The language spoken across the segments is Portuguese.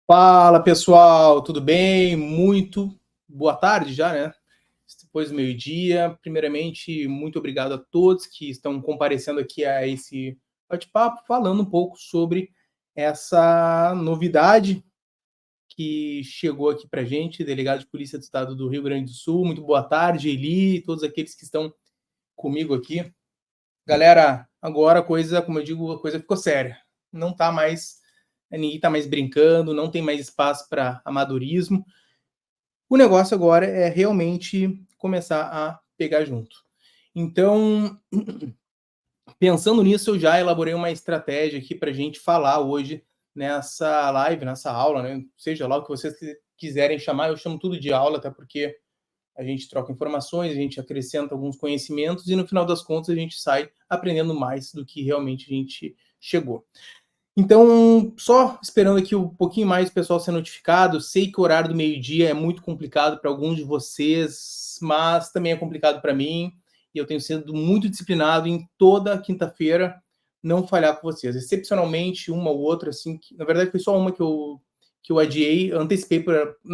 Fala pessoal, tudo bem? Muito boa tarde já, né? Depois do meio-dia. Primeiramente, muito obrigado a todos que estão comparecendo aqui a esse bate-papo, falando um pouco sobre essa novidade que chegou aqui para gente, delegado de Polícia do Estado do Rio Grande do Sul. Muito boa tarde, Eli, todos aqueles que estão comigo aqui. Galera, agora a coisa, como eu digo, a coisa ficou séria. Não tá mais, ninguém tá mais brincando, não tem mais espaço para amadorismo. O negócio agora é realmente começar a pegar junto. Então, pensando nisso, eu já elaborei uma estratégia aqui para a gente falar hoje nessa live, nessa aula, né? Seja lá o que vocês quiserem chamar, eu chamo tudo de aula, até porque a gente troca informações, a gente acrescenta alguns conhecimentos e no final das contas a gente sai aprendendo mais do que realmente a gente chegou. Então, só esperando aqui um pouquinho mais o pessoal ser notificado. Sei que o horário do meio-dia é muito complicado para alguns de vocês, mas também é complicado para mim. E eu tenho sido muito disciplinado em toda quinta-feira não falhar com vocês. Excepcionalmente, uma ou outra, assim, que, na verdade foi só uma que eu adiei,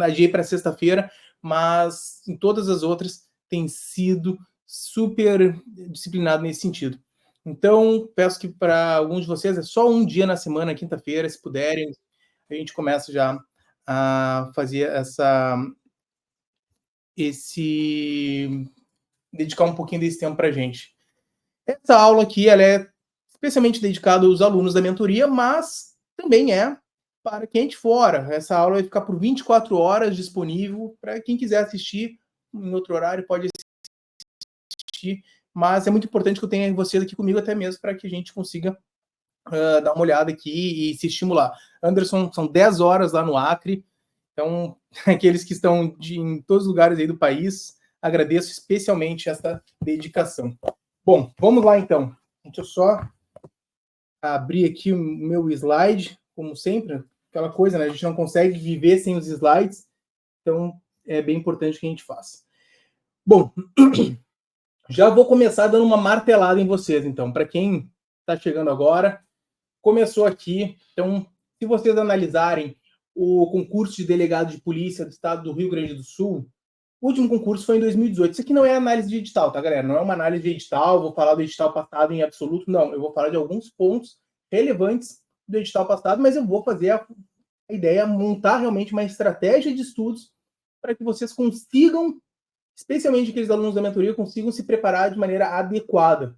adiei para sexta-feira, mas em todas as outras tem sido super disciplinado nesse sentido. Então, peço que para alguns de vocês é só um dia na semana, quinta-feira, se puderem, a gente começa já a fazer dedicar um pouquinho desse tempo para a gente. Essa aula aqui, ela é especialmente dedicada aos alunos da mentoria, mas também é para quem é de fora. Essa aula vai ficar por 24 horas disponível para quem quiser assistir em outro horário, pode assistir, mas é muito importante que eu tenha vocês aqui comigo até mesmo para que a gente consiga dar uma olhada aqui e se estimular. Anderson, são 10 horas lá no Acre, então aqueles que estão em todos os lugares aí do país, agradeço especialmente essa dedicação. Bom, vamos lá então. Deixa eu só abrir aqui o meu slide, como sempre, aquela coisa, né? A gente não consegue viver sem os slides, então é bem importante que a gente faça. Bom, já vou começar dando uma martelada em vocês, então. Para quem está chegando agora, começou aqui. Então, se vocês analisarem o concurso de delegado de polícia do estado do Rio Grande do Sul, o último concurso foi em 2018. Isso aqui não é análise de edital, tá, galera? Não é uma análise de edital, vou falar do edital passado em absoluto, não. Eu vou falar de alguns pontos relevantes do edital passado, mas eu vou fazer a ideia, montar realmente uma estratégia de estudos para que vocês consigam, especialmente aqueles alunos da mentoria, consigam se preparar de maneira adequada.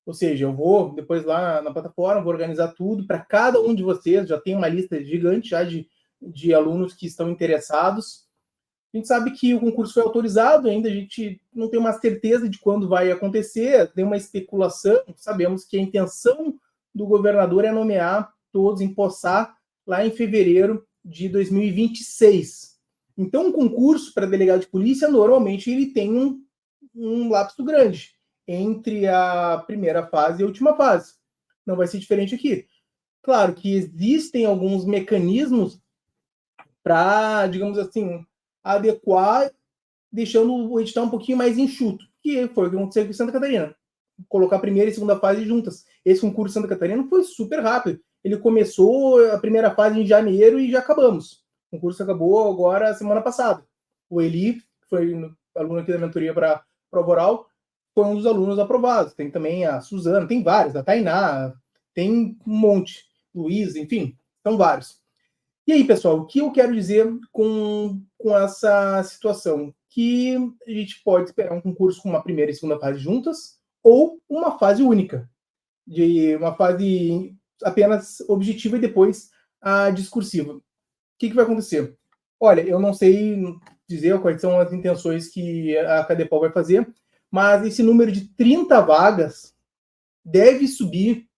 Ou seja, eu vou depois lá na plataforma, vou organizar tudo para cada um de vocês. Já tem uma lista gigante já de alunos que estão interessados. A gente sabe que o concurso foi autorizado, ainda a gente não tem uma certeza de quando vai acontecer, tem uma especulação. Sabemos que a intenção do governador é nomear todos, empossar lá em fevereiro de 2026. Então, um concurso para delegado de polícia, normalmente, ele tem um lapso grande entre a primeira fase e a última fase. Não vai ser diferente aqui. Claro que existem alguns mecanismos para, digamos assim, adequar, deixando o edital um pouquinho mais enxuto, que foi o que aconteceu com Santa Catarina. Colocar a primeira e segunda fase juntas. Esse concurso de Santa Catarina foi super rápido. Ele começou a primeira fase em janeiro e já acabamos. O concurso acabou agora semana passada. O Eli, que foi aluno aqui da mentoria para prova oral, foi um dos alunos aprovados. Tem também a Suzana, tem vários, a Tainá, tem um monte. Luiz, enfim, são vários. E aí, pessoal, o que eu quero dizer com essa situação? Que a gente pode esperar um concurso com uma primeira e segunda fase juntas, ou uma fase única, de uma fase apenas objetiva e depois a discursiva. O que vai acontecer? Olha, eu não sei dizer quais são as intenções que a Cadepol vai fazer, mas esse número de 30 vagas deve subir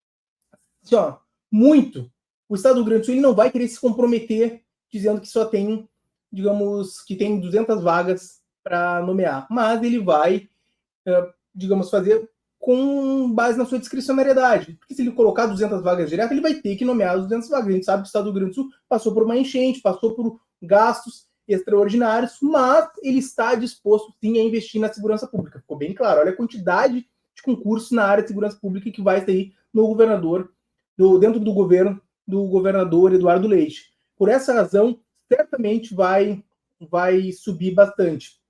assim, ó, muito. O Estado do Rio Grande do Sul ele não vai querer se comprometer dizendo que só tem, digamos, que tem 200 vagas para nomear, mas ele vai, digamos, fazer com base na sua discricionariedade. Porque se ele colocar 200 vagas direto, ele vai ter que nomear as 200 vagas. A gente sabe que o Estado do Rio Grande do Sul passou por uma enchente, passou por gastos extraordinários, mas ele está disposto, sim, a investir na segurança pública. Ficou bem claro. Olha a quantidade de concursos na área de segurança pública que vai sair no governador, dentro do governo do governador Eduardo Leite. por essa razão, certamente vai subir bastante.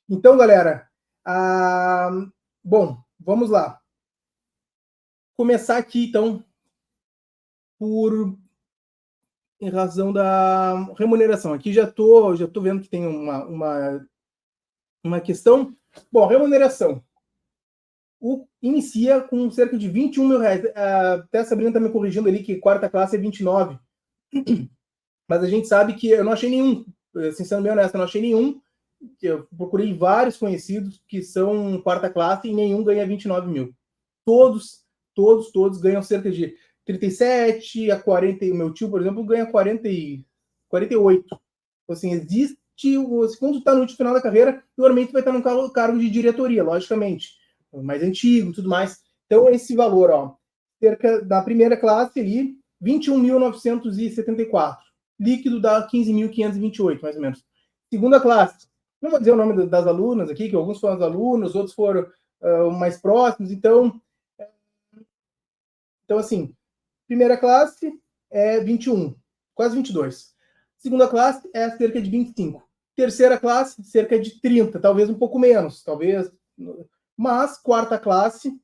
Então, galera, bom, vamos lá. Começar aqui, então, em razão da remuneração. Aqui já tô vendo que tem uma questão. Bom, remuneração. Inicia com cerca de 21 mil reais. Até a Sabrina está me corrigindo ali que quarta classe é 29. Mas a gente sabe que eu não achei nenhum, assim, sendo bem honesto, eu não achei nenhum. Eu procurei vários conhecidos que são quarta classe e nenhum ganha 29 mil. Todos ganham cerca de 37 a 40. O meu tio, por exemplo, ganha 48. Então, assim, existe. Quando está no final da carreira, normalmente vai estar no cargo de diretoria, logicamente. Mais antigo, tudo mais. Então, esse valor, ó, cerca da primeira classe ali, 21.974. Líquido dá 15.528, mais ou menos. Segunda classe, não vou dizer o nome das alunas aqui, que alguns foram as alunas, outros foram mais próximos. Então, assim, primeira classe é 21, quase 22. Segunda classe é cerca de 25. Terceira classe, cerca de 30, talvez um pouco menos, talvez. Mas quarta classe,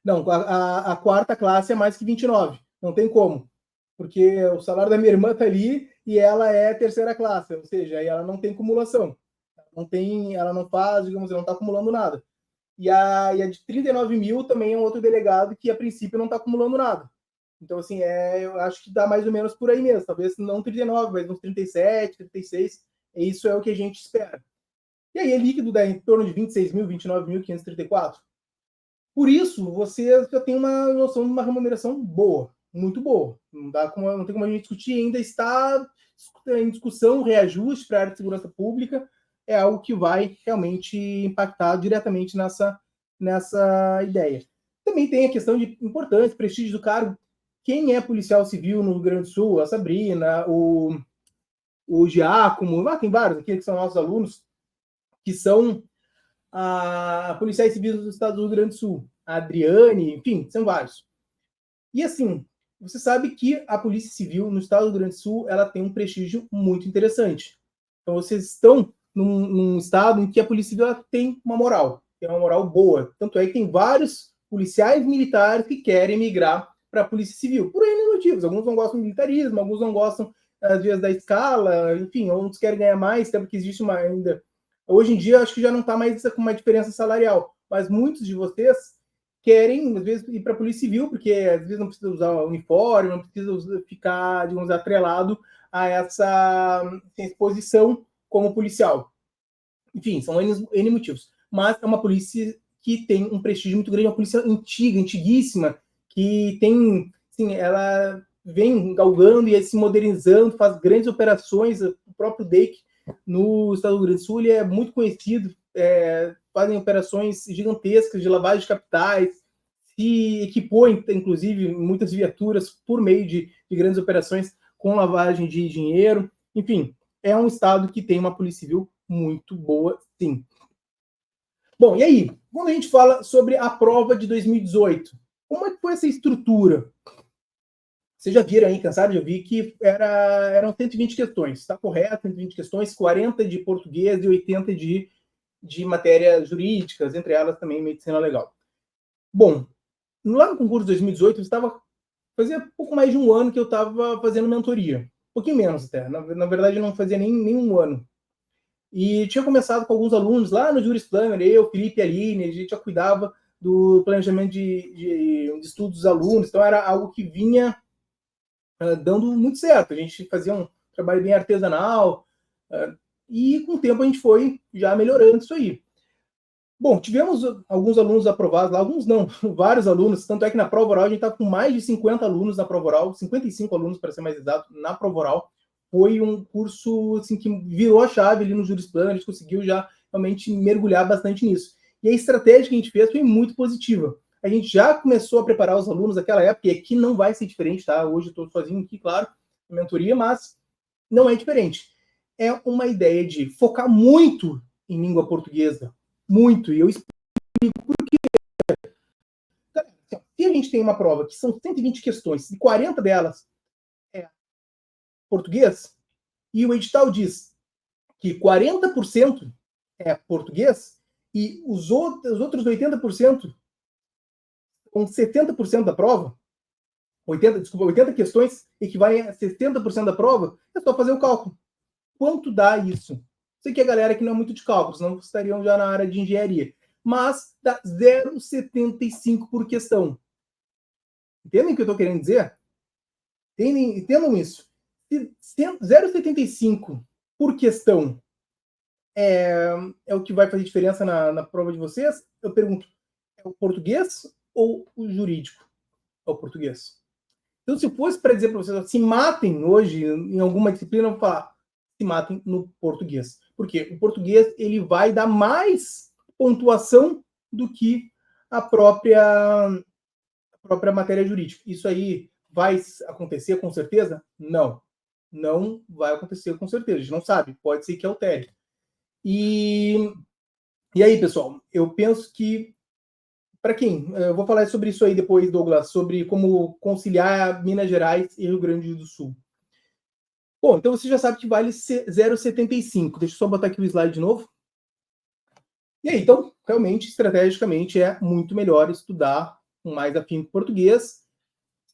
não, a quarta classe é mais que 29, não tem como. Porque o salário da minha irmã está ali e ela é terceira classe, ou seja, aí ela não tem acumulação. Ela não faz, digamos, ela não está acumulando nada. E a de 39 mil também é um outro delegado que, a princípio, não está acumulando nada. Então, assim, eu acho que dá mais ou menos por aí mesmo. Talvez não 39, mas uns 37, 36. Isso é o que a gente espera. E aí, líquido dá em torno de 26 mil, 29.534. Por isso, você já tem uma noção de uma remuneração boa, muito boa. Não tem como a gente discutir, ainda está em discussão, reajuste para a área de segurança pública, é algo que vai realmente impactar diretamente nessa ideia. Também tem a questão de importância, prestígio do cargo. Quem é policial civil no Rio Grande do Sul? A Sabrina, o Giacomo, tem vários aqui que são nossos alunos, que são policiais civis do estado do Rio Grande do Sul. A Adriane, enfim, são vários. E assim, você sabe que a Polícia Civil no estado do Rio Grande do Sul, ela tem um prestígio muito interessante. Então vocês estão num estado em que a Polícia Civil ela tem uma moral boa. Tanto é que tem vários policiais militares que querem migrar para a Polícia Civil, por N motivos. Alguns não gostam do militarismo, alguns não gostam, às vezes, da escala, enfim, outros querem ganhar mais, até porque existe ainda... Hoje em dia, acho que já não está mais com uma diferença salarial, mas muitos de vocês querem, às vezes, ir para a Polícia Civil, porque às vezes não precisa usar uniforme, não precisa ficar, digamos, atrelado a essa exposição como policial. Enfim, são N motivos. Mas é uma polícia que tem um prestígio muito grande, uma polícia antiga, antiguíssima, que tem, assim, ela vem galgando e se modernizando, faz grandes operações. O próprio DEIC no estado do Rio Grande do Sul ele é muito conhecido, fazem operações gigantescas de lavagem de capitais, se equipou, inclusive, muitas viaturas por meio de grandes operações com lavagem de dinheiro. Enfim, é um estado que tem uma polícia civil muito boa, sim. Bom, e aí? Quando a gente fala sobre a prova de 2018, como é que foi essa estrutura? Vocês já viram aí, cansaram de ouvir, que eram 120 questões, está correto? 120 questões, 40 de português e 80 de matérias jurídicas, entre elas também medicina legal. Bom, lá no concurso de 2018, fazia pouco mais de um ano que eu estava fazendo mentoria. Um pouquinho menos até. Na verdade, eu não fazia nem um ano. E tinha começado com alguns alunos lá no Juris Planner, eu, Felipe e Aline, a gente já cuidava do planejamento de estudos dos alunos, então era algo que vinha dando muito certo. A gente fazia um trabalho bem artesanal, e com o tempo a gente foi já melhorando isso aí. Bom, tivemos alguns alunos aprovados lá, alguns não, vários alunos, tanto é que na prova oral a gente estava com mais de 50 alunos na prova oral, 55 alunos para ser mais exato, na prova oral. Foi um curso assim, que virou a chave ali no Juris Planner, a gente conseguiu já realmente mergulhar bastante nisso. E a estratégia que a gente fez foi muito positiva. A gente já começou a preparar os alunos naquela época, e aqui não vai ser diferente, tá? Hoje eu estou sozinho aqui, claro, na mentoria, mas não é diferente. É uma ideia de focar muito em língua portuguesa, muito, e eu explico por quê. Se a gente tem uma prova que são 120 questões, e 40 delas português, e o edital diz que 40% é português e os outros 80%, com 70% da prova, 80 questões equivalem a 70% da prova, é só fazer o cálculo. Quanto dá isso? Sei que a galera que não é muito de cálculos, não estariam já na área de engenharia, mas dá 0,75 por questão. Entendem o que eu estou querendo dizer? Entendam isso. Se 0,75 por questão é o que vai fazer diferença na prova de vocês, eu pergunto, é o português ou o jurídico? É o português. Então, se fosse para dizer para vocês, se matem hoje em alguma disciplina, eu vou falar, se matem no português. Porque o português ele vai dar mais pontuação do que a própria matéria jurídica. Isso aí vai acontecer com certeza? Não. Não vai acontecer com certeza. A gente não sabe. Pode ser que altere. E aí, pessoal, eu penso que para quem? Eu vou falar sobre isso aí depois, Douglas, sobre como conciliar Minas Gerais e Rio Grande do Sul. Bom, então você já sabe que vale 0,75. Deixa eu só botar aqui o slide de novo. E aí, então, realmente, estrategicamente, é muito melhor estudar com mais afinco português.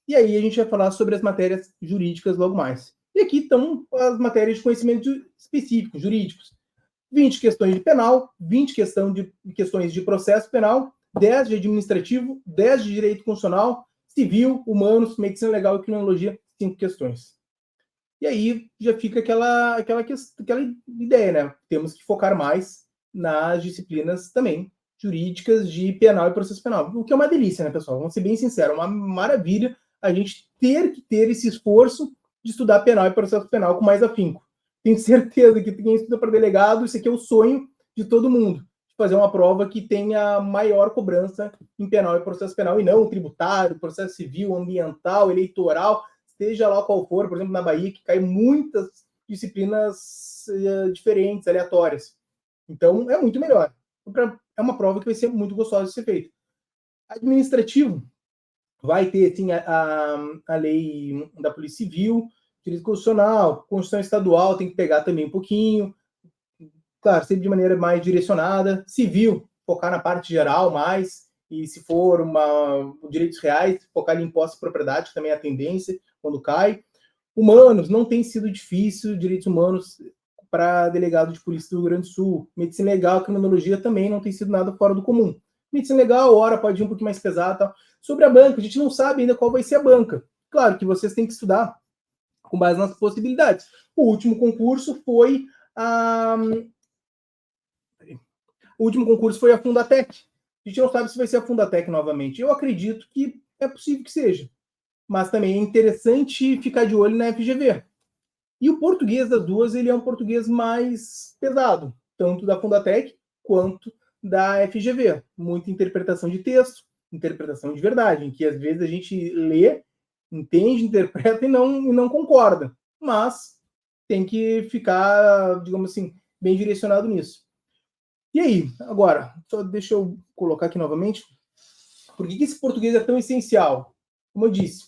E aí a gente vai falar sobre as matérias jurídicas logo mais. E aqui estão as matérias de conhecimento específicos, jurídicos. 20 questões de penal, 20 questões de processo penal, 10 de administrativo, 10 de direito constitucional, civil, humanos, medicina legal e criminologia, 5 questões. E aí já fica aquela ideia, né? Temos que focar mais nas disciplinas também jurídicas de penal e processo penal, o que é uma delícia, né, pessoal? Vamos ser bem sinceros, uma maravilha a gente ter que ter esse esforço de estudar penal e processo penal com mais afinco. Tenho certeza que quem estuda para delegado, isso aqui é o sonho de todo mundo, de fazer uma prova que tenha maior cobrança em penal e processo penal, e não tributário, processo civil, ambiental, eleitoral, seja lá qual for. Por exemplo, na Bahia, que cai muitas disciplinas diferentes, aleatórias. Então, é muito melhor. É uma prova que vai ser muito gostosa de ser feita. Administrativo, vai ter, sim, a lei da Polícia Civil, direito constitucional, Constituição Estadual, tem que pegar também um pouquinho. Claro, sempre de maneira mais direcionada. Civil, focar na parte geral mais. E se for direitos reais, focar em impostos de propriedade, que também é a tendência quando cai. Humanos, não tem sido difícil, direitos humanos para delegado de polícia do Rio Grande do Sul. Medicina legal, criminologia também não tem sido nada fora do comum. Medicina legal, hora pode ir um pouquinho mais pesado. Tal. Sobre a banca, a gente não sabe ainda qual vai ser a banca. Claro que vocês têm que estudar com base nas possibilidades. O último concurso foi a Fundatec. A gente não sabe se vai ser a Fundatec novamente. Eu acredito que é possível que seja. Mas também é interessante ficar de olho na FGV. E o português das duas, ele é um português mais pesado, tanto da Fundatec quanto da FGV. Muita interpretação de texto, interpretação de verdade, em que às vezes a gente lê, entende, interpreta e não concorda. Mas tem que ficar, digamos assim, bem direcionado nisso. E aí, agora, só deixa eu colocar aqui novamente. Por que esse português é tão essencial? Como eu disse,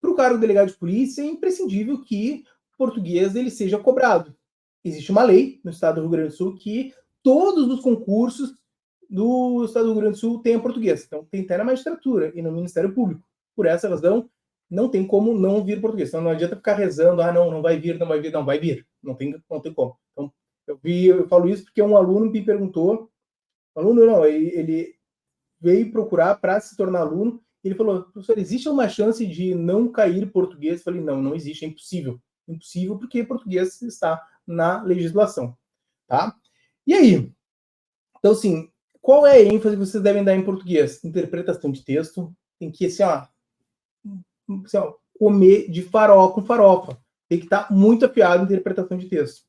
para o cargo de delegado de polícia é imprescindível que o português ele seja cobrado. Existe uma lei no estado do Rio Grande do Sul que todos os concursos do estado do Rio Grande do Sul têm português. Então, tem até na magistratura e no Ministério Público. Por essa razão, não tem como não vir português. Então, não adianta ficar rezando, não vai vir, não vai vir. Não, vai vir. Não tem como. Então, eu falo isso porque um aluno me perguntou, ele veio procurar para se tornar aluno. Ele falou, professor, existe uma chance de não cair português? Eu falei, não existe, é impossível. Impossível porque português está na legislação, tá? E aí? Então, assim, qual é a ênfase que vocês devem dar em português? Interpretação de texto, tem que, assim, comer de farofa com farofa. Tem que estar muito afiado em interpretação de texto.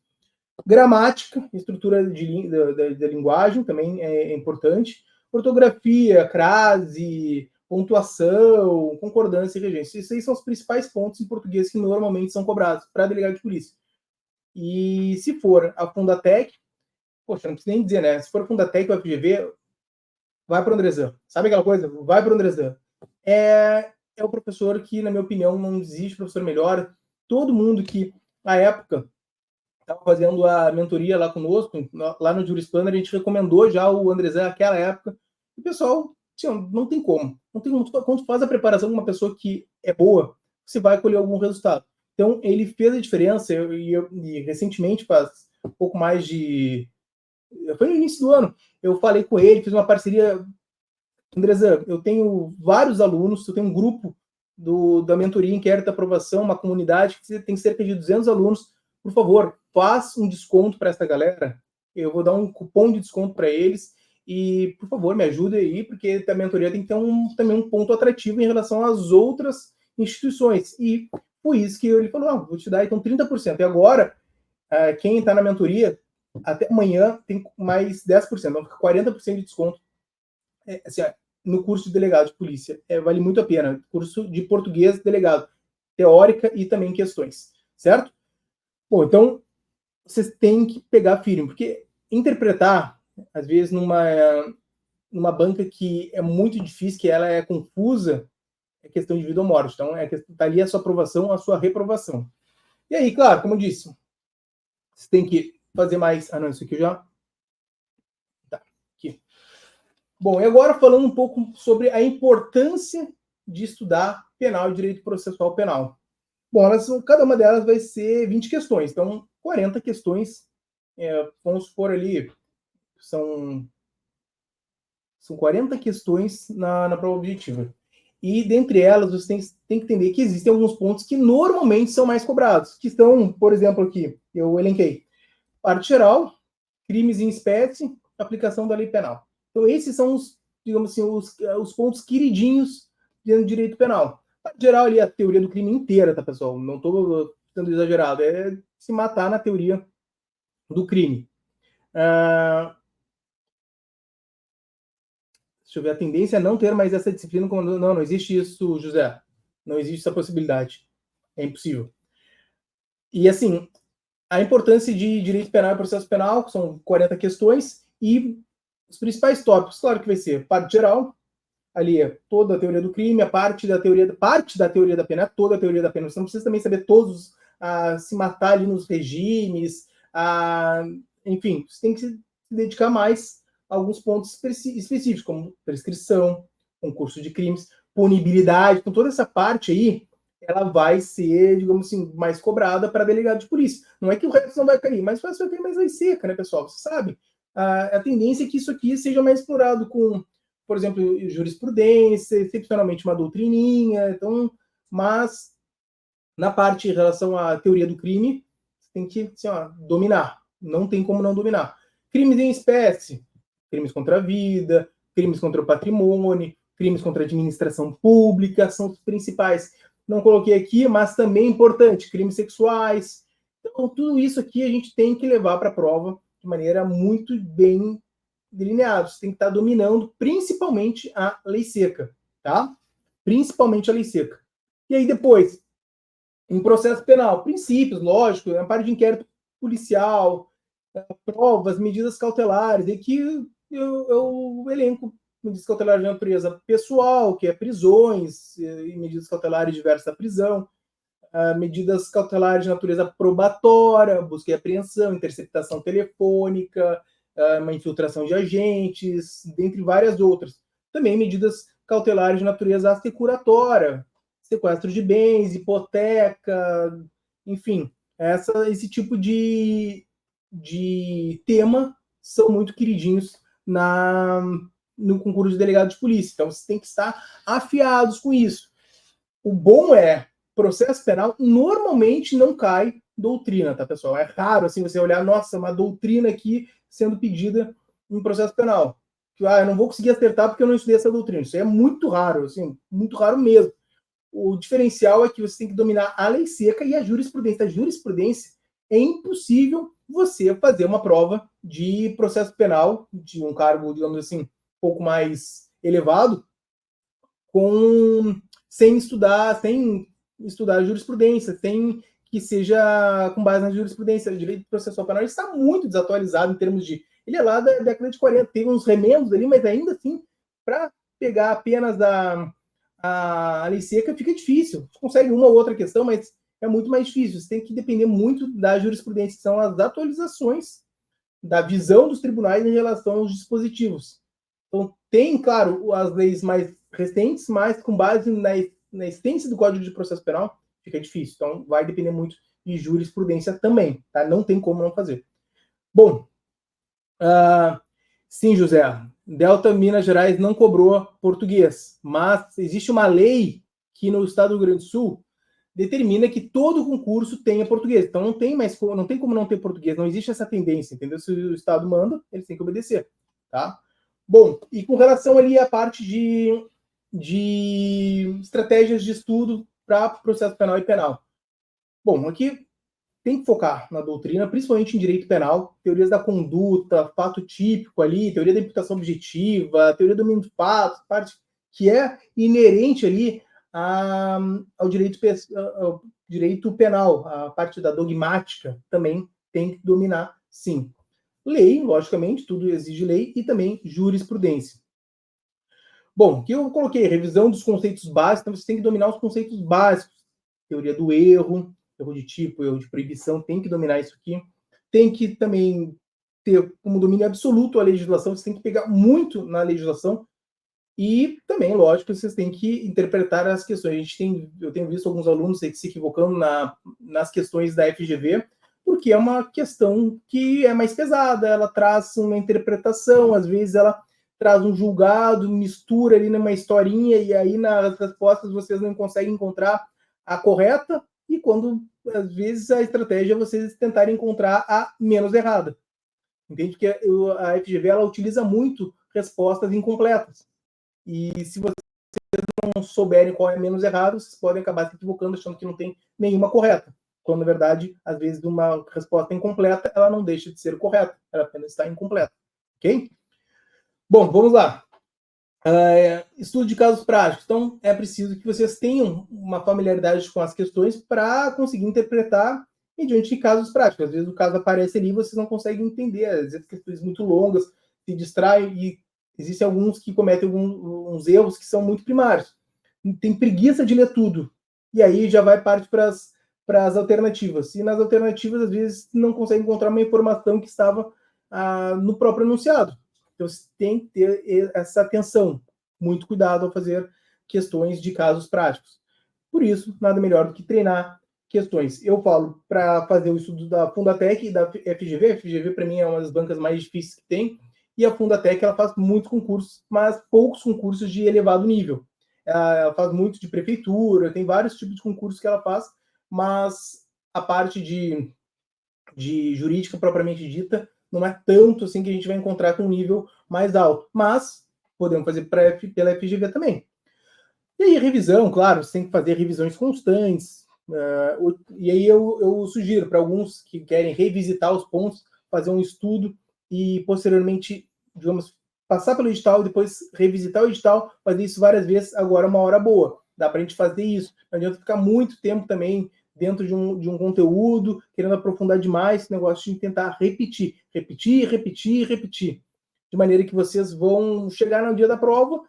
Gramática, estrutura da linguagem também é importante. Ortografia, crase, pontuação, concordância e regência. Esses aí são os principais pontos em português que normalmente são cobrados para delegado de polícia. E se for a Fundatec, poxa, não precisa nem dizer, né? Se for a Fundatec ou a FGV, vai para o Andrezan. Sabe aquela coisa? Vai para o Andrezan. É o professor que, na minha opinião, não existe professor melhor. todo mundo que, na época, estava fazendo a mentoria lá conosco, lá no Juris Planner, a gente recomendou já o André Zé naquela época. O pessoal, assim, não tem como. Não tem como. Quando tu faz a preparação com uma pessoa que é boa, você vai colher algum resultado. Então, ele fez a diferença, e recentemente, faz um pouco mais de... Foi no início do ano, eu falei com ele, fiz uma parceria. Andresa, eu tenho vários alunos, eu tenho um grupo da mentoria Inquérito Aprovação, uma comunidade que tem cerca de 200 alunos. Por favor, faz um desconto para essa galera. Eu vou dar um cupom de desconto para eles e, por favor, me ajude aí, porque a mentoria tem que ter também um ponto atrativo em relação às outras instituições. E foi isso que ele falou, vou te dar então 30%. E agora, quem está na mentoria, até amanhã tem mais 10%, então fica 40% de desconto. Assim, no curso de delegado de polícia. Vale muito a pena. Curso de português delegado. Teórica e também questões. Certo? Bom, então, vocês têm que pegar firme, porque interpretar, às vezes, numa banca que é muito difícil, que ela é confusa, é questão de vida ou morte. Então, tá ali a sua aprovação, a sua reprovação. E aí, claro, como eu disse, você tem que fazer mais... não, isso aqui já... Tá, aqui. Bom, e agora falando um pouco sobre a importância de estudar penal e direito processual penal. Bom, cada uma delas vai ser 20 questões, então 40 questões, vamos supor ali, são 40 questões na prova objetiva. E dentre elas, você tem que entender que existem alguns pontos que normalmente são mais cobrados, que estão, por exemplo, aqui, eu elenquei, parte geral, crimes em espécie, aplicação da lei penal. Então, esses são digamos assim, os pontos queridinhos dentro do direito penal. Em geral, ali, a teoria do crime inteira, tá, pessoal? Não estou sendo exagerado. É se matar na teoria do crime. Deixa eu ver, a tendência é não ter mais essa disciplina. Não existe isso, José. Não existe essa possibilidade. É impossível. E, assim, a importância de direito penal e processo penal, que são 40 questões, e os principais tópicos, claro que vai ser parte geral, ali é toda a teoria do crime, a parte da teoria da pena, toda a teoria da pena. Você não precisa também saber todos, se matar ali nos regimes, enfim, você tem que se dedicar mais a alguns pontos específicos, como prescrição, concurso de crimes, punibilidade. Então, toda essa parte aí, ela vai ser, digamos assim, mais cobrada para delegado de polícia. Não é que o resto não vai cair, mas vai cair mais lei seca, né, pessoal? Você sabe? A tendência é que isso aqui seja mais explorado com, por exemplo, jurisprudência, excepcionalmente uma doutrininha, então, mas na parte em relação à teoria do crime, você tem que assim, dominar, não tem como não dominar. Crimes em espécie, crimes contra a vida, crimes contra o patrimônio, crimes contra a administração pública, são os principais. Não coloquei aqui, mas também é importante, crimes sexuais. Então, tudo isso aqui a gente tem que levar para a prova de maneira muito bem delineado. Você tem que estar dominando principalmente a lei seca, tá? Principalmente a lei seca. E aí depois, em processo penal, princípios, lógico, a parte de inquérito policial, provas, medidas cautelares. Aqui eu elenco medidas cautelares de natureza pessoal, que é prisões e medidas cautelares diversas da prisão, medidas cautelares de natureza probatória, busca e apreensão, interceptação telefônica, uma infiltração de agentes, dentre várias outras. Também medidas cautelares de natureza assecuratória, sequestro de bens, hipoteca, enfim, esse tipo de tema são muito queridinhos no concurso de delegado de polícia. Então, você tem que estar afiados com isso. O bom é, processo penal normalmente não cai doutrina, tá, pessoal? É raro, assim, você olhar, nossa, uma doutrina aqui sendo pedida em processo penal. Eu não vou conseguir acertar porque eu não estudei essa doutrina. Isso é muito raro, assim, muito raro mesmo. O diferencial é que você tem que dominar a lei seca e a jurisprudência. A jurisprudência é impossível você fazer uma prova de processo penal, de um cargo, digamos assim, um pouco mais elevado, sem estudar jurisprudência, sem que seja com base na jurisprudência. O direito processual penal está muito desatualizado em termos de... Ele é lá da década de 40, teve uns remendos ali, mas ainda assim, para pegar apenas a lei seca fica difícil. Você consegue uma ou outra questão, mas é muito mais difícil. Você tem que depender muito da jurisprudência, que são as atualizações da visão dos tribunais em relação aos dispositivos. Então, tem, claro, as leis mais recentes, mas com base na essência do Código de Processo Penal, fica difícil. Então, vai depender muito de jurisprudência também, tá? Não tem como não fazer. Bom, sim, José, Delta Minas Gerais não cobrou português, mas existe uma lei que no estado do Rio Grande do Sul determina que todo concurso tenha português. Então não tem como não ter português, não existe essa tendência, entendeu? Se o estado manda, eles têm que obedecer, tá? Bom, e com relação ali à parte de estratégias de estudo para processo penal e penal. Bom, aqui tem que focar na doutrina, principalmente em direito penal, teorias da conduta, fato típico ali, teoria da imputação objetiva, teoria do mínimo de fato, parte que é inerente ali ao direito penal, a parte da dogmática também tem que dominar, sim. Lei, logicamente, tudo exige lei, e também jurisprudência. Bom, aqui eu coloquei revisão dos conceitos básicos, então você tem que dominar os conceitos básicos, teoria do erro de tipo, erro de proibição, tem que dominar isso aqui. Tem que também ter como domínio absoluto a legislação, você tem que pegar muito na legislação. E também, lógico, vocês têm que interpretar as questões. Eu tenho visto alguns alunos se equivocando nas questões da FGV, porque é uma questão que é mais pesada, ela traz uma interpretação, às vezes ela traz um julgado, mistura ali numa historinha, e aí nas respostas vocês não conseguem encontrar a correta, e quando, às vezes, a estratégia é vocês tentarem encontrar a menos errada. Entende? Porque a FGV, ela utiliza muito respostas incompletas. E se vocês não souberem qual é menos errado, vocês podem acabar se equivocando, achando que não tem nenhuma correta. Quando, na verdade, às vezes, uma resposta incompleta, ela não deixa de ser correta, ela apenas está incompleta. Ok? Bom, vamos lá. Estudo de casos práticos. Então, é preciso que vocês tenham uma familiaridade com as questões para conseguir interpretar mediante casos práticos. Às vezes o caso aparece ali e vocês não conseguem entender. Às vezes questões muito longas, se distraem, e existem alguns que cometem uns erros que são muito primários. Tem preguiça de ler tudo. E aí já vai parte para as alternativas. E nas alternativas, às vezes, não consegue encontrar uma informação que estava no próprio enunciado. Então, você tem que ter essa atenção, muito cuidado ao fazer questões de casos práticos. Por isso, nada melhor do que treinar questões. Eu falo para fazer o estudo da Fundatec e da FGV. A FGV, para mim, é uma das bancas mais difíceis que tem, e a Fundatec, ela faz muitos concursos, mas poucos concursos de elevado nível. Ela faz muito de prefeitura, tem vários tipos de concursos que ela faz, mas a parte de jurídica propriamente dita não é tanto assim que a gente vai encontrar com um nível mais alto, mas podemos fazer pela FGV também. E aí, revisão, claro, você tem que fazer revisões constantes, e aí eu sugiro para alguns que querem revisitar os pontos, fazer um estudo e posteriormente, digamos, passar pelo edital, depois revisitar o edital, fazer isso várias vezes, agora é uma hora boa, dá para a gente fazer isso, não adianta ficar muito tempo também dentro de um conteúdo, querendo aprofundar demais esse negócio de tentar repetir, de maneira que vocês vão chegar no dia da prova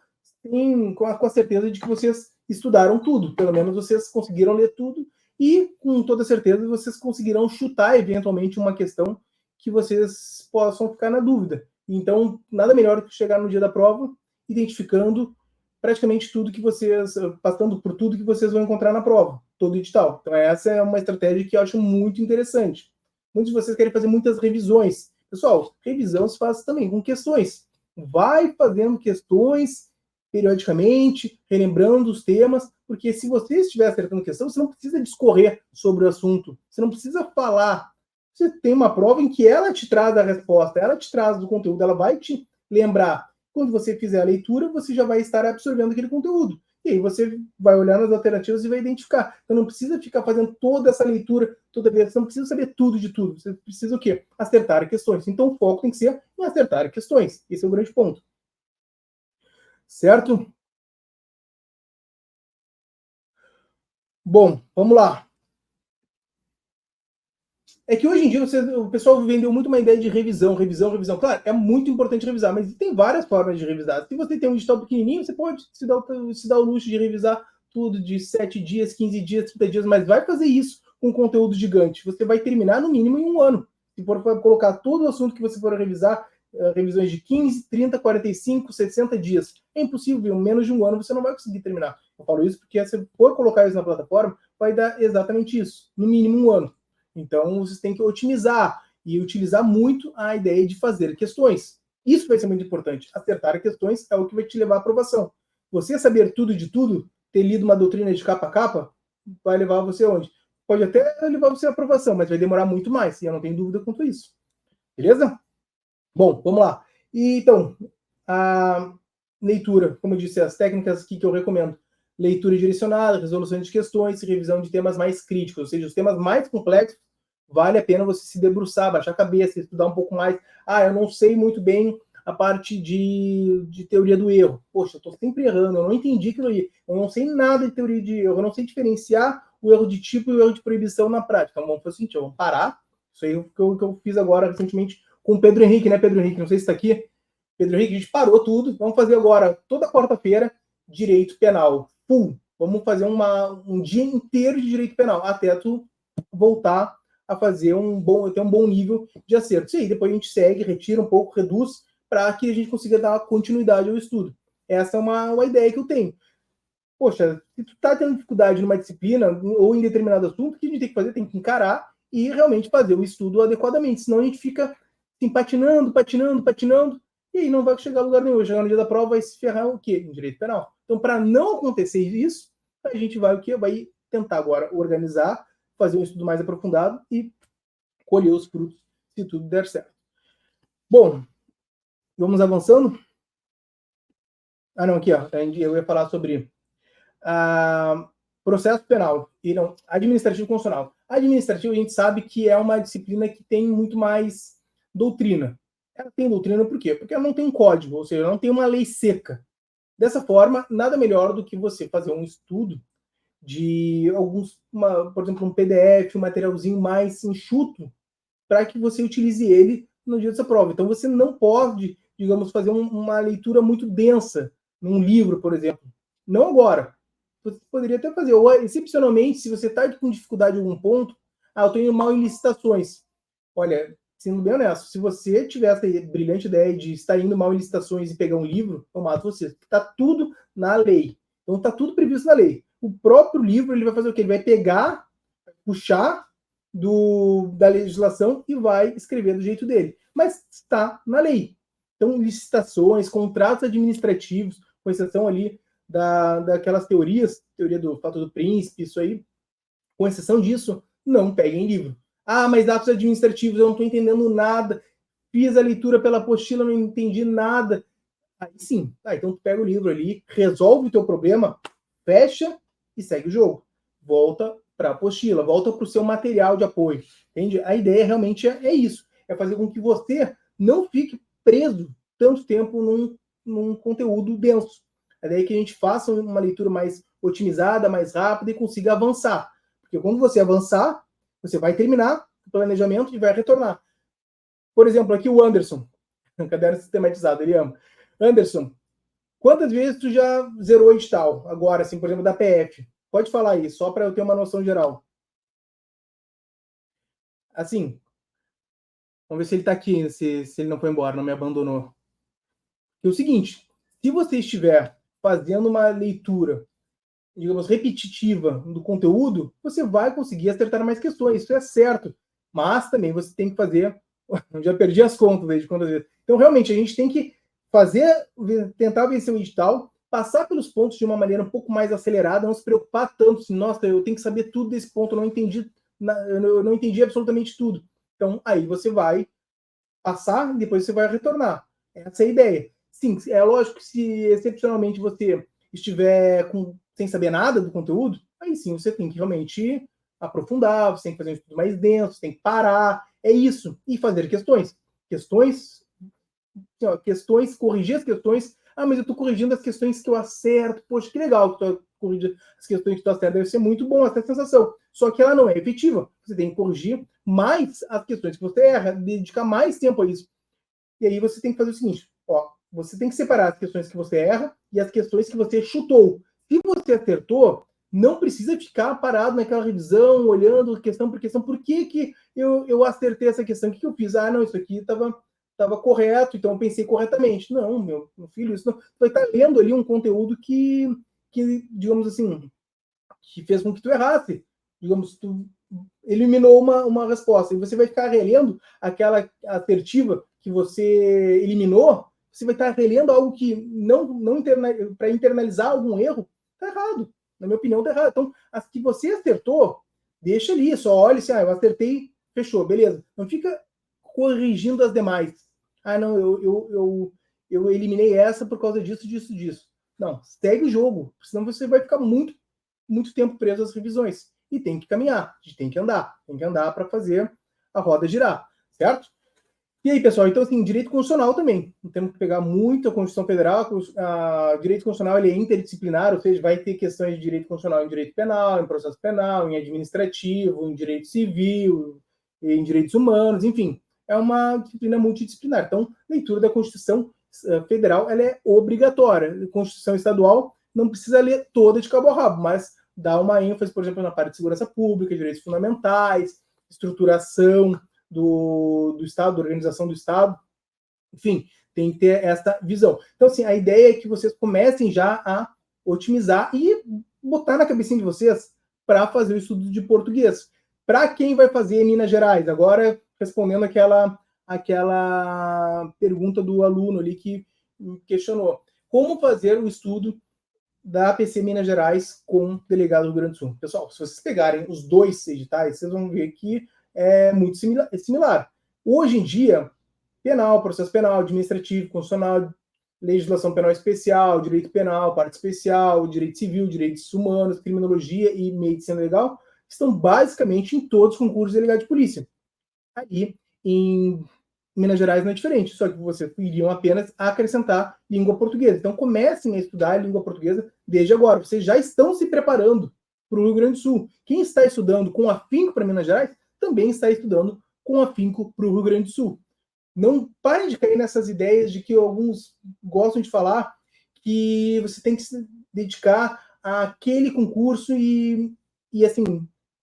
com a certeza de que vocês estudaram tudo, pelo menos vocês conseguiram ler tudo, e com toda certeza vocês conseguirão chutar eventualmente uma questão que vocês possam ficar na dúvida. Então, nada melhor que chegar no dia da prova identificando praticamente tudo que vocês, passando por tudo que vocês vão encontrar na prova, todo edital. Então, essa é uma estratégia que eu acho muito interessante. Muitos de vocês querem fazer muitas revisões. Pessoal, revisão se faz também com questões. Vai fazendo questões periodicamente, relembrando os temas, porque se você estiver acertando questão, você não precisa discorrer sobre o assunto, você não precisa falar. Você tem uma prova em que ela te traz a resposta, ela te traz o conteúdo, ela vai te lembrar. Quando você fizer a leitura, você já vai estar absorvendo aquele conteúdo. E aí você vai olhar nas alternativas e vai identificar. Então não precisa ficar fazendo toda essa leitura toda vez. Você não precisa saber tudo de tudo. Você precisa o quê? Acertar questões. Então o foco tem que ser em acertar questões. Esse é o grande ponto. Certo? Bom, vamos lá. É que hoje em dia o pessoal vendeu muito uma ideia de revisão. Claro, é muito importante revisar, mas tem várias formas de revisar. Se você tem um edital pequenininho, você pode se dar o luxo de revisar tudo de 7 dias, 15 dias, 30 dias, mas vai fazer isso com conteúdo gigante. Você vai terminar no mínimo em 1 ano. Se for colocar todo o assunto que você for revisar, revisões de 15, 30, 45, 60 dias. É impossível, em menos de 1 ano você não vai conseguir terminar. Eu falo isso porque se for colocar isso na plataforma, vai dar exatamente isso, no mínimo 1 ano. Então, vocês têm que otimizar e utilizar muito a ideia de fazer questões. Isso vai ser muito importante. Acertar questões é o que vai te levar à aprovação. Você saber tudo de tudo, ter lido uma doutrina de capa a capa, vai levar você onde? Pode até levar você à aprovação, mas vai demorar muito mais, e eu não tenho dúvida quanto a isso. Beleza? Bom, vamos lá. E, então, a leitura, como eu disse, as técnicas que eu recomendo. Leitura direcionada, resolução de questões e revisão de temas mais críticos, ou seja, os temas mais complexos, vale a pena você se debruçar, baixar a cabeça, estudar um pouco mais. Ah, eu não sei muito bem a parte de teoria do erro. Poxa, eu estou sempre errando, eu não entendi aquilo aí. Eu não sei nada de teoria de erro, eu não sei diferenciar o erro de tipo e o erro de proibição na prática. Então, vamos fazer o seguinte, vamos parar. Isso aí que eu fiz agora recentemente com o Pedro Henrique, né, Pedro Henrique? Não sei se está aqui. Pedro Henrique, a gente parou tudo. Vamos fazer agora, toda quarta-feira, direito penal. Vamos fazer um dia inteiro de direito penal, até tu voltar a fazer ter um bom nível de acerto. E aí depois a gente segue, retira um pouco, reduz, para que a gente consiga dar continuidade ao estudo. Essa é uma ideia que eu tenho. Poxa, se tu tá tendo dificuldade numa disciplina ou em determinado assunto, o que a gente tem que fazer? Tem que encarar e realmente fazer o estudo adequadamente. Senão a gente fica assim, patinando, e aí não vai chegar a lugar nenhum. Chegar no dia da prova vai se ferrar o quê? Em direito penal. Então, para não acontecer isso, a gente vai o quê? Vai tentar agora organizar, fazer um estudo mais aprofundado e colher os frutos se tudo der certo. Bom, vamos avançando? Ah, não, aqui, ó. Eu ia falar sobre processo penal e não administrativo constitucional. Administrativo a gente sabe que é uma disciplina que tem muito mais doutrina. Ela tem doutrina por quê? Porque ela não tem código, ou seja, ela não tem uma lei seca. Dessa forma, nada melhor do que você fazer um estudo de por exemplo, um PDF, um materialzinho mais enxuto, para que você utilize ele no dia dessa prova. Então, você não pode, digamos, fazer uma leitura muito densa num livro, por exemplo. Não agora. Você poderia até fazer, ou excepcionalmente, se você está com dificuldade em algum ponto, eu estou indo mal em licitações. Olha, sendo bem honesto, se você tiver essa brilhante ideia de estar indo mal em licitações e pegar um livro, eu mato você. Está tudo na lei. Então, está tudo previsto na lei. O próprio livro, ele vai fazer o quê? Ele vai pegar, puxar da legislação e vai escrever do jeito dele. Mas está na lei. Então, licitações, contratos administrativos, com exceção ali daquelas teorias, teoria do fato do príncipe, isso aí, com exceção disso, não peguem livro. Ah, mas atos administrativos, eu não estou entendendo nada, fiz a leitura pela apostila, não entendi nada. Aí sim, então tu pega o livro ali, resolve o teu problema, fecha e segue o jogo. Volta para a apostila, volta para o seu material de apoio. Entende? A ideia realmente é isso, é fazer com que você não fique preso tanto tempo num conteúdo denso. A ideia é que a gente faça uma leitura mais otimizada, mais rápida e consiga avançar. Porque quando você avançar, você vai terminar o planejamento e vai retornar. Por exemplo, aqui o Anderson, caderno sistematizado, ele ama. Anderson, quantas vezes tu já zerou edital? Agora, assim, por exemplo, da PF. Pode falar aí, só para eu ter uma noção geral. Assim, vamos ver se ele está aqui, se ele não foi embora, não me abandonou. É o seguinte, se você estiver fazendo uma leitura, digamos, repetitiva do conteúdo, você vai conseguir acertar mais questões, isso é certo. Mas também você tem que fazer... Eu já perdi as contas desde quantas vezes. Então, realmente, a gente tem que tentar vencer o edital, passar pelos pontos de uma maneira um pouco mais acelerada, não se preocupar tanto, assim, nossa, eu tenho que saber tudo desse ponto, eu não entendi absolutamente tudo. Então, aí você vai passar e depois você vai retornar. Essa é a ideia. Sim, é lógico que se excepcionalmente você estiver sem saber nada do conteúdo, aí sim você tem que realmente aprofundar, você tem que fazer um estudo mais denso, você tem que parar, é isso, e fazer questões. Questões, corrigir as questões. Ah, mas eu estou corrigindo as questões que eu acerto. Poxa, que legal que tu corrige as questões que tu acerta. Deve ser muito bom essa sensação. Só que ela não é efetiva. Você tem que corrigir mais as questões que você erra, dedicar mais tempo a isso. E aí você tem que fazer o seguinte, você tem que separar as questões que você erra e as questões que você chutou. Se você acertou, não precisa ficar parado naquela revisão, olhando questão por questão. Por que eu acertei essa questão? O que eu fiz? Ah, não, isso aqui estava correto, então eu pensei corretamente. Não, meu filho, isso não. Tu vai estar lendo ali um conteúdo que, digamos assim, que fez com que tu errasse. Digamos, tu eliminou uma resposta, e você vai ficar relendo aquela assertiva que você eliminou, você vai estar relendo algo que não para internalizar algum erro, tá errado. Na minha opinião, tá errado. Então, as que você acertou, deixa ali, só olha assim, eu acertei, fechou, beleza. Não fica corrigindo as demais. Ah, não, eu eliminei essa por causa disso. Não, segue o jogo, senão você vai ficar muito tempo preso às revisões. E tem que caminhar, a gente tem que andar para fazer a roda girar, certo? E aí, pessoal, então, assim, direito constitucional também. Temos que pegar muito a Constituição Federal. Direito constitucional ele é interdisciplinar, ou seja, vai ter questões de direito constitucional em direito penal, em processo penal, em administrativo, em direito civil, em direitos humanos, enfim. É uma disciplina multidisciplinar. Então, leitura da Constituição Federal ela é obrigatória. A Constituição Estadual não precisa ler toda de cabo a rabo, mas dá uma ênfase, por exemplo, na parte de segurança pública, direitos fundamentais, estruturação do Estado, da organização do Estado. Enfim, tem que ter essa visão. Então, assim, a ideia é que vocês comecem já a otimizar e botar na cabecinha de vocês para fazer o estudo de português. Para quem vai fazer em Minas Gerais? Agora, respondendo aquela pergunta do aluno ali que me questionou. Como fazer o estudo da APC Minas Gerais com o delegado do Rio Grande do Sul? Pessoal, se vocês pegarem os dois editais, vocês vão ver que é muito similar. Hoje em dia, penal, processo penal, administrativo, constitucional, legislação penal especial, direito penal, parte especial, direito civil, direitos humanos, criminologia e medicina legal estão basicamente em todos os concursos de delegado de polícia. Aí, em Minas Gerais não é diferente, só que vocês iriam apenas acrescentar língua portuguesa. Então comecem a estudar língua portuguesa desde agora. Vocês já estão se preparando para o Rio Grande do Sul. Quem está estudando com afinco para Minas Gerais também está estudando com afinco para o Rio Grande do Sul. Não parem de cair nessas ideias de que alguns gostam de falar que você tem que se dedicar àquele concurso e assim,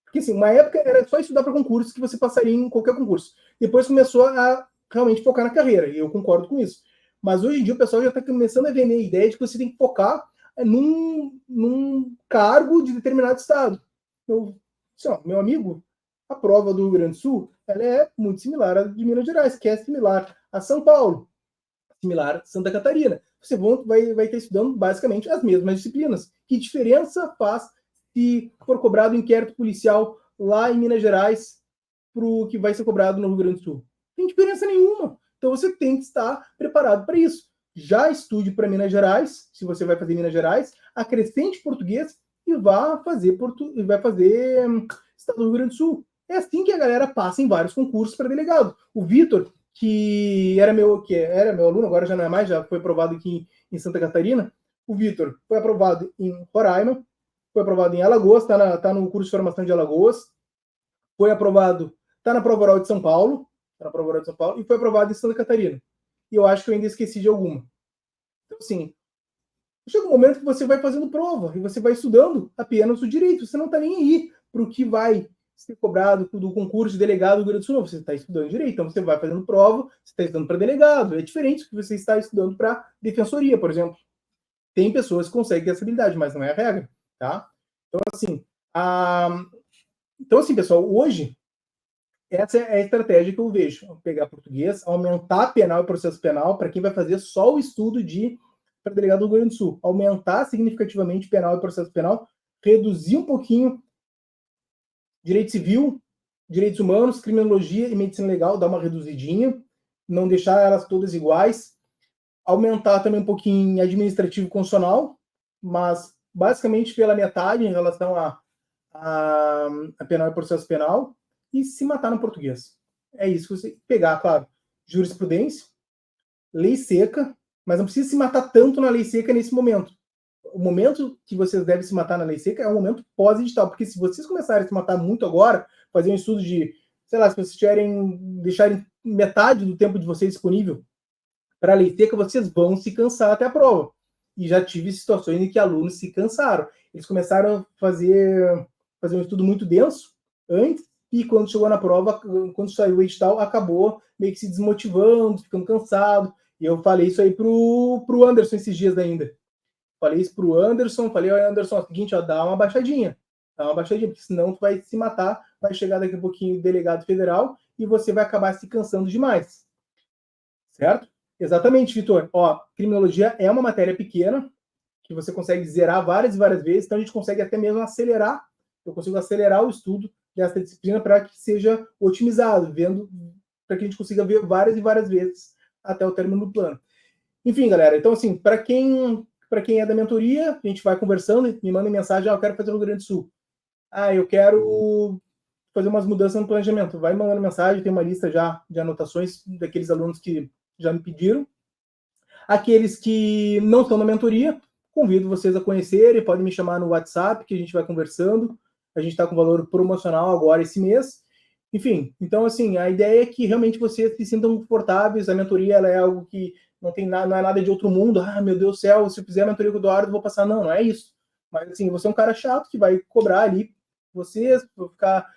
porque assim, uma época era só estudar para concurso que você passaria em qualquer concurso. Depois começou a realmente focar na carreira, e eu concordo com isso. Mas hoje em dia o pessoal já está começando a vender a ideia de que você tem que focar num cargo de determinado estado. Meu amigo, a prova do Rio Grande do Sul ela é muito similar à de Minas Gerais, que é similar a São Paulo, similar a Santa Catarina. Você vai estar estudando basicamente as mesmas disciplinas. Que diferença faz se for cobrado inquérito policial lá em Minas Gerais para o que vai ser cobrado no Rio Grande do Sul? Não tem diferença nenhuma. Então você tem que estar preparado para isso. Já estude para Minas Gerais, se você vai fazer Minas Gerais, acrescente português e vai fazer Estado do Rio Grande do Sul. É assim que a galera passa em vários concursos para delegado. O Vitor, que era meu aluno, agora já não é mais, já foi aprovado aqui em Santa Catarina. O Vitor foi aprovado em Roraima, foi aprovado em Alagoas, está no curso de formação de Alagoas, foi aprovado, está na prova oral de São Paulo, e foi aprovado em Santa Catarina. E eu acho que eu ainda esqueci de alguma. Então, assim, chega um momento que você vai fazendo prova e você vai estudando apenas o direito. Você não está nem aí para o que vai ser cobrado do concurso de delegado do Rio Grande do Sul. Não, você está estudando direito, então você vai fazendo prova, você está estudando para delegado. É diferente do que você está estudando para defensoria, por exemplo. Tem pessoas que conseguem ter essa habilidade, mas não é a regra, tá? Então, assim, pessoal, hoje, essa é a estratégia que eu vejo. Pegar português, aumentar penal e processo penal para quem vai fazer só o estudo para delegado do Rio Grande do Sul. Aumentar significativamente penal e processo penal, reduzir um pouquinho direito civil, direitos humanos, criminologia e medicina legal, dar uma reduzidinha, não deixar elas todas iguais. Aumentar também um pouquinho administrativo constitucional, mas basicamente pela metade em relação a penal e processo penal, e se matar no português. É isso que você pegar, claro, jurisprudência, lei seca, mas não precisa se matar tanto na lei seca nesse momento. O momento que vocês devem se matar na lei seca é o momento pós-edital, porque se vocês começarem a se matar muito agora, fazer um estudo de, sei lá, se vocês deixarem metade do tempo de vocês disponível para a lei seca, vocês vão se cansar até a prova. E já tive situações em que alunos se cansaram. Eles começaram a fazer um estudo muito denso antes, e quando chegou na prova, quando saiu o edital, acabou meio que se desmotivando, ficando cansado. E eu falei isso aí pro Anderson esses dias ainda. Falei isso pro Anderson, falei, olha, Anderson, é o seguinte, ó, dá uma baixadinha, porque senão tu vai se matar, vai chegar daqui a pouquinho o delegado federal e você vai acabar se cansando demais. Certo? Exatamente, Vitor. Ó, criminologia é uma matéria pequena, que você consegue zerar várias e várias vezes, então a gente consegue até mesmo acelerar, eu consigo acelerar o estudo dessa disciplina para que seja otimizado, para que a gente consiga ver várias e várias vezes até o término do plano. Enfim, galera, então assim, para quem é da mentoria, a gente vai conversando, me manda mensagem, eu quero fazer o Rio Grande do Sul. Eu quero fazer umas mudanças no planejamento. Vai mandando mensagem, tem uma lista já de anotações daqueles alunos que já me pediram. Aqueles que não estão na mentoria, convido vocês a conhecerem, podem me chamar no WhatsApp, que a gente vai conversando. A gente está com valor promocional agora esse mês. Enfim, então assim, a ideia é que realmente vocês se sintam confortáveis. A mentoria ela é algo que não é nada de outro mundo. Meu Deus do céu, se eu fizer a mentoria com o Eduardo, eu vou passar. Não é isso. Mas assim, você é um cara chato que vai cobrar ali vocês, vou ficar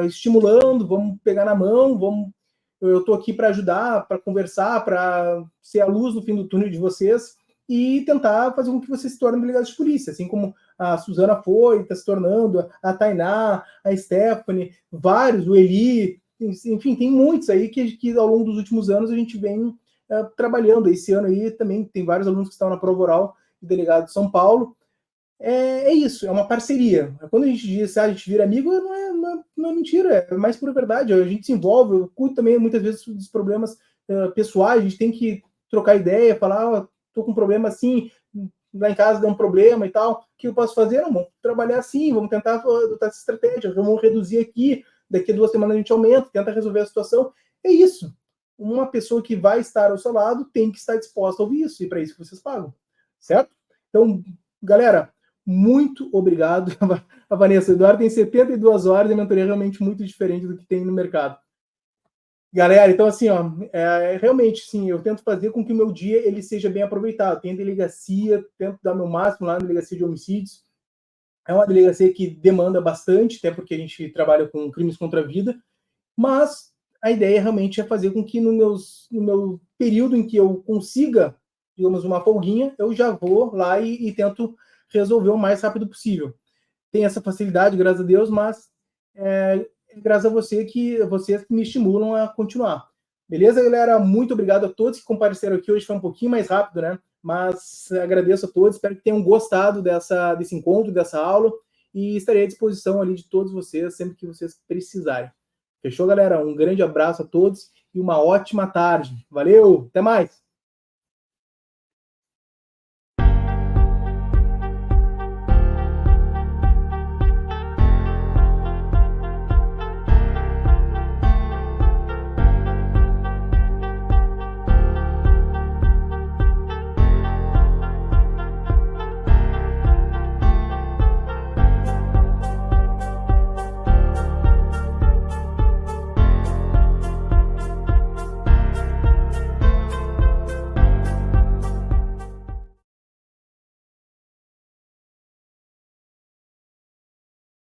estimulando, vamos pegar na mão, eu estou aqui para ajudar, para conversar, para ser a luz no fim do túnel de vocês e tentar fazer com que vocês se tornem delegados de polícia, assim como a Suzana está se tornando, a Tainá, a Stephanie, vários, o Eli, enfim, tem muitos aí que ao longo dos últimos anos a gente vem trabalhando. Esse ano aí também tem vários alunos que estão na prova oral do delegado de São Paulo. É isso, é uma parceria. Quando a gente diz a gente vira amigo, não é mentira, é mais por verdade. A gente se envolve, eu cuido também muitas vezes dos problemas pessoais, a gente tem que trocar ideia, falar, tô com um problema assim, lá em casa deu um problema e tal, o que eu posso fazer? Não, vamos trabalhar assim, vamos tentar adotar essa estratégia, vamos reduzir aqui, daqui a 2 semanas a gente aumenta, tenta resolver a situação. É isso. Uma pessoa que vai estar ao seu lado tem que estar disposta a ouvir isso, e para isso que vocês pagam, certo? Então, galera, muito obrigado. A Vanessa, Eduardo tem 72 horas e a mentoria é realmente muito diferente do que tem no mercado. Galera, então assim, ó, realmente, sim, eu tento fazer com que o meu dia ele seja bem aproveitado. Tem delegacia, tento dar meu máximo lá na delegacia de homicídios. É uma delegacia que demanda bastante, até porque a gente trabalha com crimes contra a vida, mas a ideia realmente é fazer com que no meu período em que eu consiga, digamos, uma folguinha, eu já vou lá e tento resolver o mais rápido possível. Tem essa facilidade, graças a Deus, mas graças a vocês que me estimulam a continuar. Beleza, galera? Muito obrigado a todos que compareceram aqui. Hoje foi um pouquinho mais rápido, né? Mas agradeço a todos. Espero que tenham gostado desse encontro, dessa aula. E estarei à disposição ali de todos vocês, sempre que vocês precisarem. Fechou, galera? Um grande abraço a todos e uma ótima tarde. Valeu! Até mais!